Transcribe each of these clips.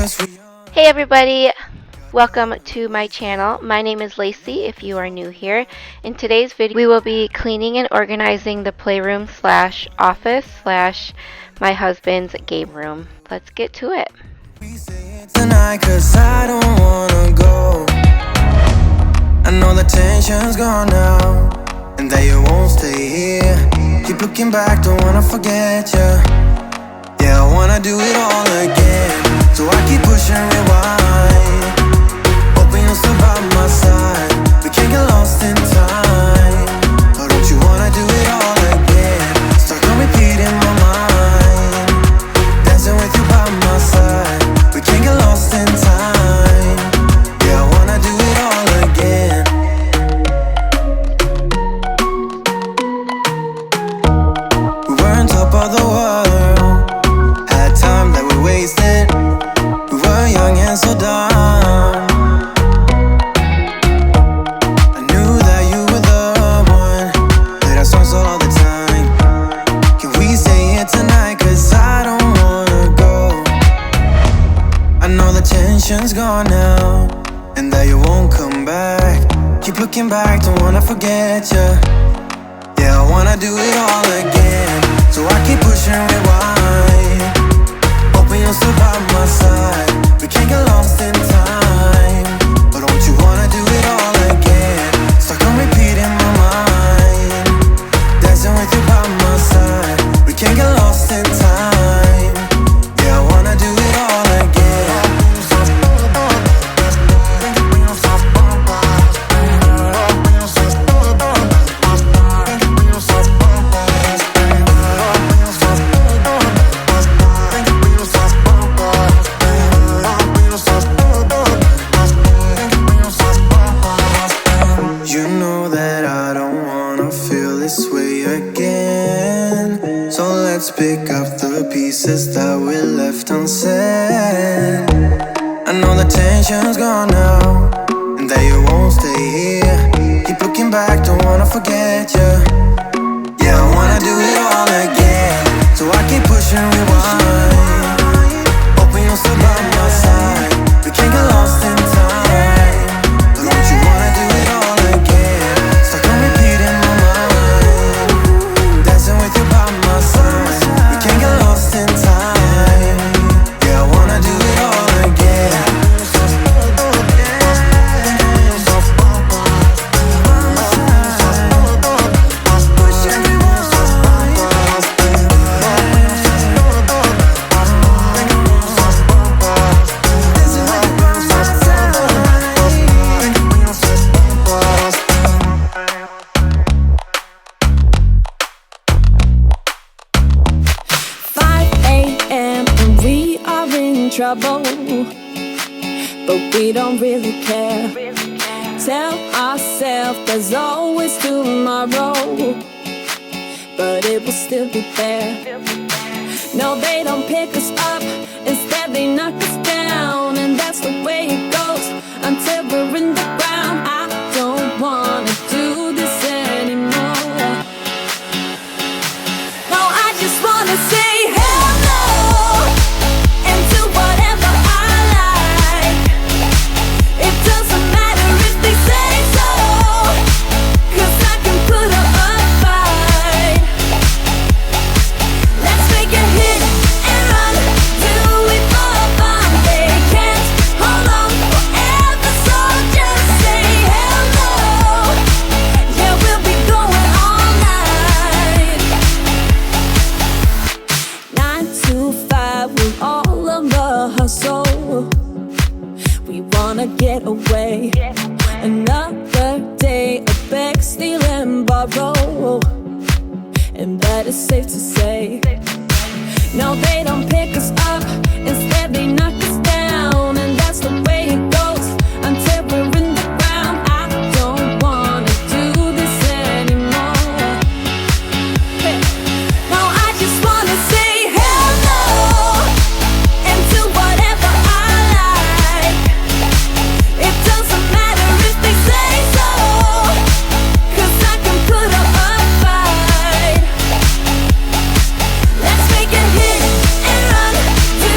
Hey everybody, welcome to my channel. My name is Lacey if you are new here. In today's video we will be cleaning and organizing the playroom slash office slash my husband's game room. Let's get to it. Tonight, 'cause I don't wanna go. I know the tension's gone now, and that you won't stay here. Keep looking back, don't wanna forget you. Yeah, I wanna do it all again, so I keep pushing rewind, hoping you'll still by my side. We can't get lost in time. Oh, don't you wanna do it all again? Stuck on repeat in my mind, dancing with you by my side. We can't get lost in time. Yeah, I wanna do it all again. We were on top of the world, had time that we wasted. We were young and so dumb. I knew that you were the one, played our songs all the time. Can we stay here tonight? 'Cause I don't wanna go. I know the tension's gone now, and that you won't come back. Keep looking back, don't wanna forget you. Yeah, I wanna do it all again, so I keep pushing rewind, hoping you'll still by my side. We can't get lost in time. But don't you wanna do it all again? Stuck on repeat in my mind, dancing with you by my side. We can't get lost in time. Yeah, I wanna do it all again. You know that I don't wanna feel this way again, so let's pick up the pieces that we left unsaid. I know the tension's gone now, and that you won't stay here. Keep looking back, don't wanna forget you. Yeah, I wanna do it all again, so I keep pushing rewind, hoping you'll still by my side. We can't get lost in time. But don't you wanna do it all again? Stuck on repeat in my mind, dancing with you by my side. We can't get lost in time. Yeah, I wanna do it all again. Trouble, but we don't really care. Tell ourselves there's always tomorrow, but it will still be there. No, they don't pick us up, instead they knock us down, and that's the way it goes until we're in the ground. I don't wanna do this anymore. No, I just wanna say hello. Get away. Another day of beg, steal and borrow, and that is safe to say. No, they don't pick us up, instead they knock us down, and that's the way it goes until we're in the ground. I don't wanna do this anymore. Hey. No, I just wanna say hello and do whatever I like. It doesn't matter if they say so, 'cause I can put up a fight. Let's make a hit and run, do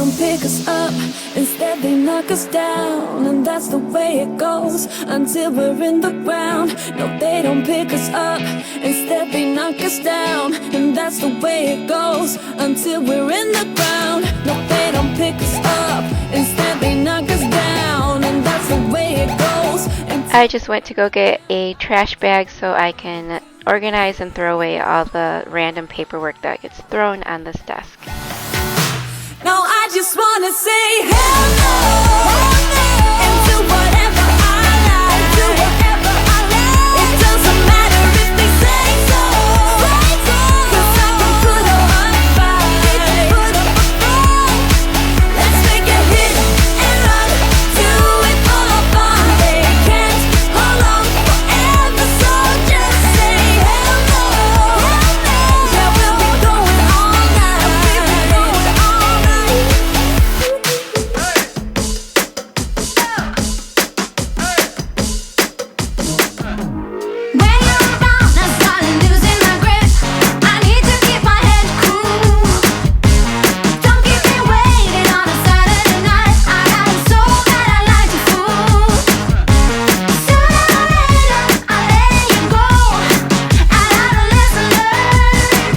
don't pick us up, instead they knock us down. And that's the way it goes until we're in the ground. No, they don't pick us up, instead they knock us down. And that's the way it goes until we're in the ground. No, they don't pick us up, instead they knock us down. And that's the way it goes. I just went to go get a trash bag so I can organize and throw away all the random paperwork that gets thrown on this desk. No, I just wanna say hello, and do whatever I like, do whatever I like. It doesn't matter if they say so, 'cause I can put up a fight. Let's make a hit and run, do it for fun. They can't hold on forever, so just say hello. Yeah, we'll be going all night. We'll be going all night. When you're around, I start losing my grip. I need to keep my head cool. Don't keep me waiting on a Saturday night. I got a soul that I like to fool. Sooner or later, I'll let you go. I got a lesson learned.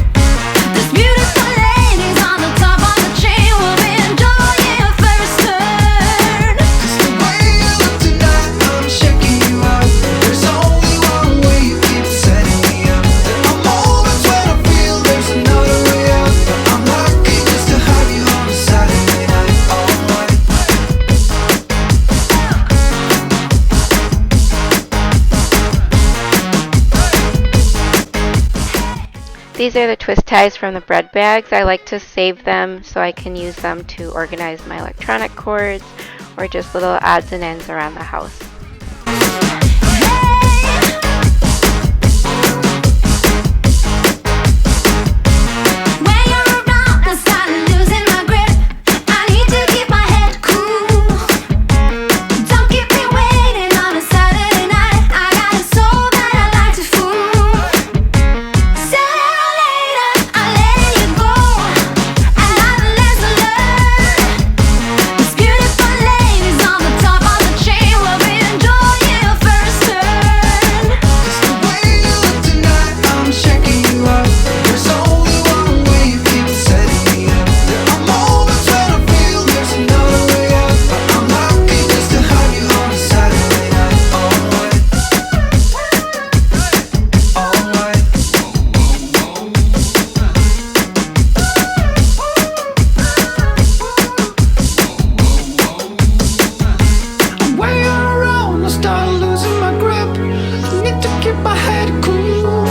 This beautiful lady's on the top of the chain. We'll be enjoying your first turn. Cause the way you look tonight, I'm checking you out. There's only one way you keep setting me up. There are moments when I feel there's another way out, but I'm lucky just to have you on a Saturday night. Alright. These are the twist ties from the bread bags. I like to save them so I can use them to organize my electronic cords or just little odds and ends around the house. When you're around, I start losing my grip. I need to keep my head cool. Don't keep me waiting on a Saturday night. I got a soul that I like to fool. Sooner or later, I'll let you go. I got a lesson learned. This beautiful lady's on the top of the chain. We'll be enjoying your first turn. Cause the way you look tonight, I'm checking you out. There's only one way you keep setting me up. There are moments when I feel there's another way out, but I'm lucky just to have you on a Saturday night. Alright. Alright. When you're around, I start losing my grip. I need to keep my head cool.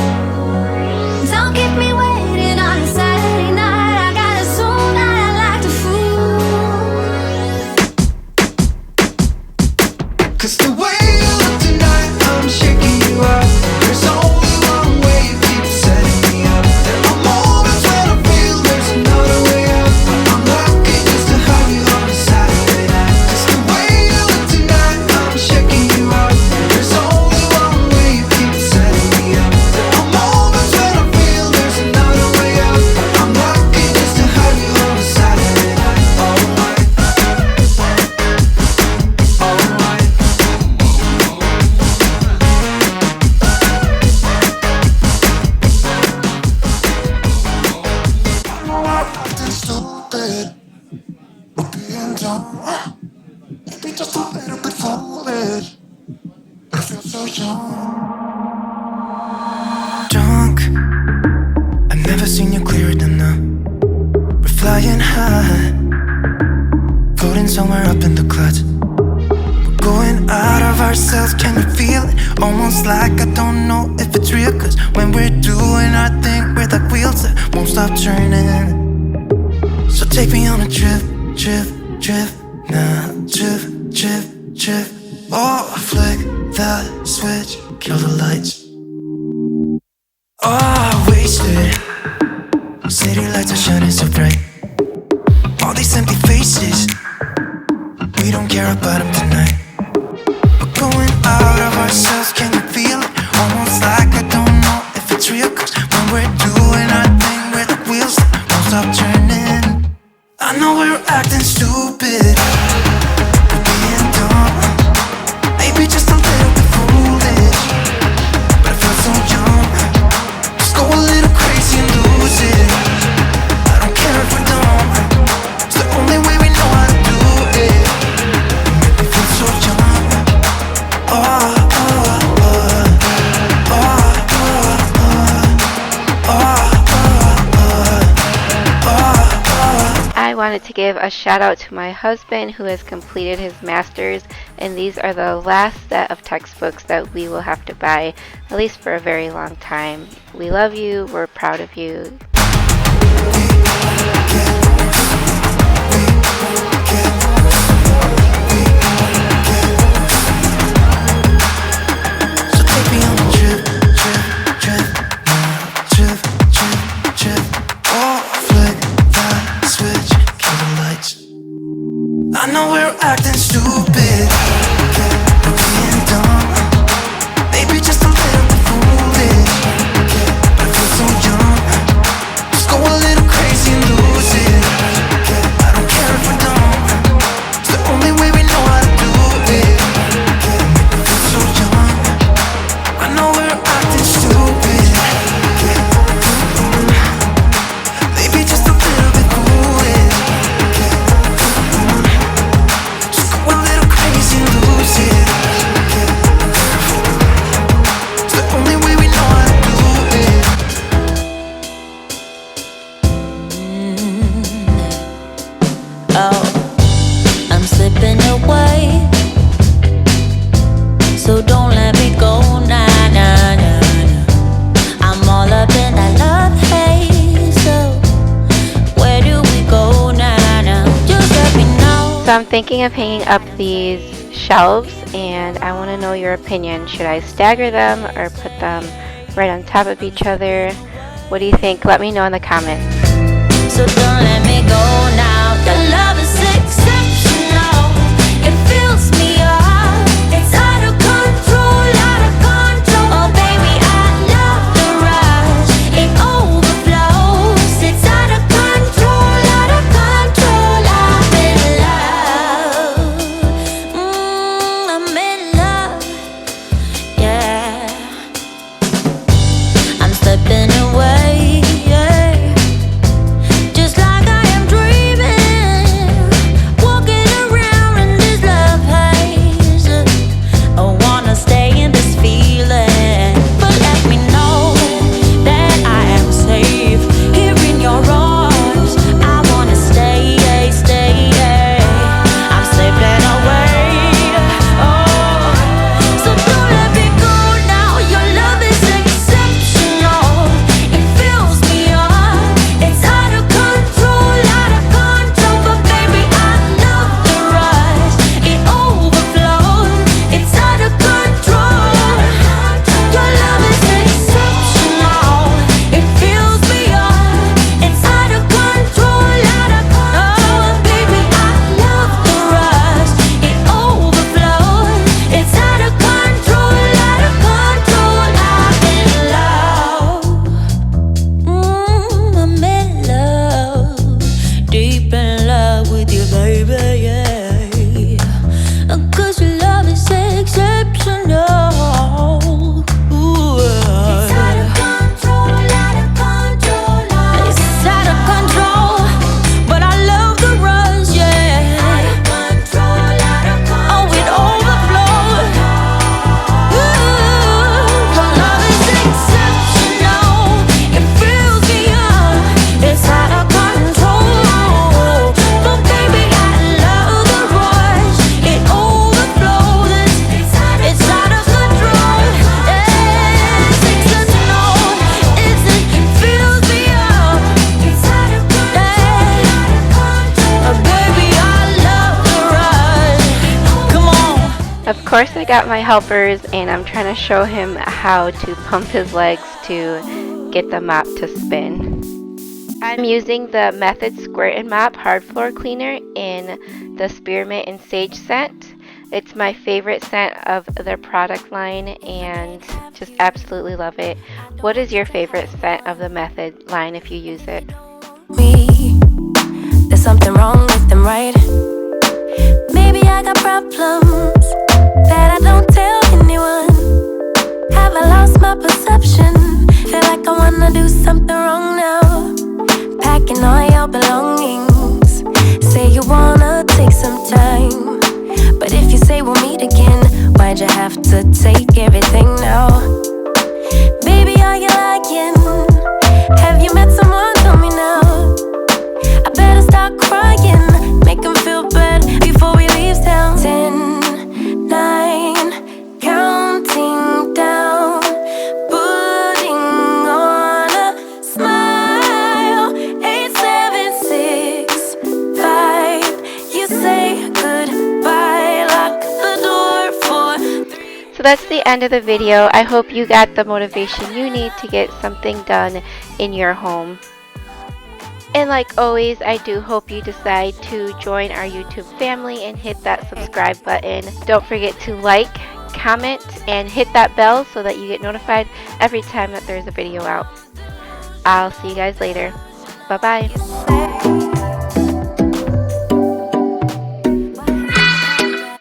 Don't keep me waiting on a Saturday night. I got a soul that I like to fool. Cause the way you look tonight, I'm checking you out. There's only one way you keep setting me up. There are moments when I feel there's another way out, but I'm lucky just to have you on a Saturday night. Cause the way you look tonight, I'm checking you out. There's only one way you keep setting me up. There are moments when I feel there's another way out, but I'm lucky just to have you on a Saturday night. Alright. Alright. Acting stupid, we're being dumb. Maybe just a little bit foolish, but I feel so young. Drunk, I've never seen you clearer than now. We're flying high, floating somewhere up in the clouds. We're going out of ourselves, can you feel it? Almost like I don't know if it's real. Cause when we're doing our thing, we're like wheels that won't stop turning. So take me on a trip, trip, trip. Now trip, trip, trip. Oh, flick the switch, kill the lights. Oh, wasted. City lights are shining so bright. All these empty faces, we don't care about them tonight. We're going out of ourselves, can you feel it? Almost like I don't know if it's real. Cause when we're doing our thing, we're the wheels that won't stop turning. I know we're acting stupid, we're being dumb, maybe just a little bit foolish, but I feel so young. Just go a little crazy and lose it. I don't care if we're dumb, it's the only way we know how to do it. Make me feel so young. Oh, oh, oh, oh, oh, oh, oh. I wanted to give a shout out to my husband who has completed his master's, and these are the last set of textbooks that we will have to buy, at least for a very long time. We love you, we're proud of you. So take me on a trip, trip, trip, trip, trip, trip. Oh, flick that switch, kill the lights. I know we're acting stupid, we're being dumb, maybe just a little bit foolish, but I feel so young. Just go a little crazy and lose it. I don't care if we're dumb, it's the only way we know how to do it. Make me feel so young. I know we're acting stupid, maybe just a little bit foolish. Just go a little crazy and lose it. It's the only way we know how to do it. Oh, I'm slipping away, so don't let me go, nah, nah, nah, nah. I'm all up in that love haze, so where do we go, nah, nah? Just let me know. So I'm thinking of hanging up these shelves, and I want to know your opinion. Should I stagger them or put them right on top of each other? What do you think? Let me know in the comments. So don't let me go now. The love is exceptional. It fills me up. It's out of control, out of control. Oh baby, I love the rush. It overflows. It's out of control, out of control. I'm in love. I'm in love. Yeah. I'm slipping away. Yeah. Just like I am dreaming, walking around in this love haze. I wanna stay in this feeling, but let me know that I am safe here in your arms. I wanna stay, stay. I'm slipping away. Oh, so don't let me go now. Your love is exceptional. It fills me up. It's out of control, out of control. But baby, I love the rush. It overflows. It's out of control. Your love is exceptional. It fills me up. It's out of control, out of control. Baby, I love the rush. It overflows. It's out of control, out of control. I'm in love. I'm in love, deep in love with you, baby, yeah. 'Cause your love is exceptional. Ooh. It's out of control, out of control. It's out of control, but I love the rush, yeah. Out of control, out of control. Oh, it overflows. Ooh, your love is exceptional. It fills me up. It's out of control. But baby, I love the rush. It overflows. It's out of control. It's exceptional. It fills me up. It's out of control. Baby, I love the rush. Come on. Of course I got my helpers, and I'm trying to show him how to pump his legs to get the mop to spin. I'm using the Method Squirt and Mop Hard Floor Cleaner in the Spearmint and Sage scent. It's my favorite scent of their product line, and just absolutely love it. What is your favorite scent of the Method line if you use it? Me, there's something something wrong with them, right? Maybe I got problems that I don't tell anyone. Have I lost my perception? Feel like I wanna do something wrong now. Packing all your belongings. Say you wanna take some time, but if you say we'll meet again, why'd you have to take everything now? Baby, are you lying? Have you met someone? Tell me now. I better start crying, make them feel bad before we leave town. 10, 9, counting down, putting on a smile. 8, 7, 6, 5. You say goodbye, lock the door for. So that's the end of the video. I hope you got the motivation you need to get something done in your home. And like always, I do hope you decide to join our YouTube family and hit that subscribe button. Don't forget to like, comment, and hit that bell so that you get notified every time that there's a video out. I'll see you guys later. Bye-bye.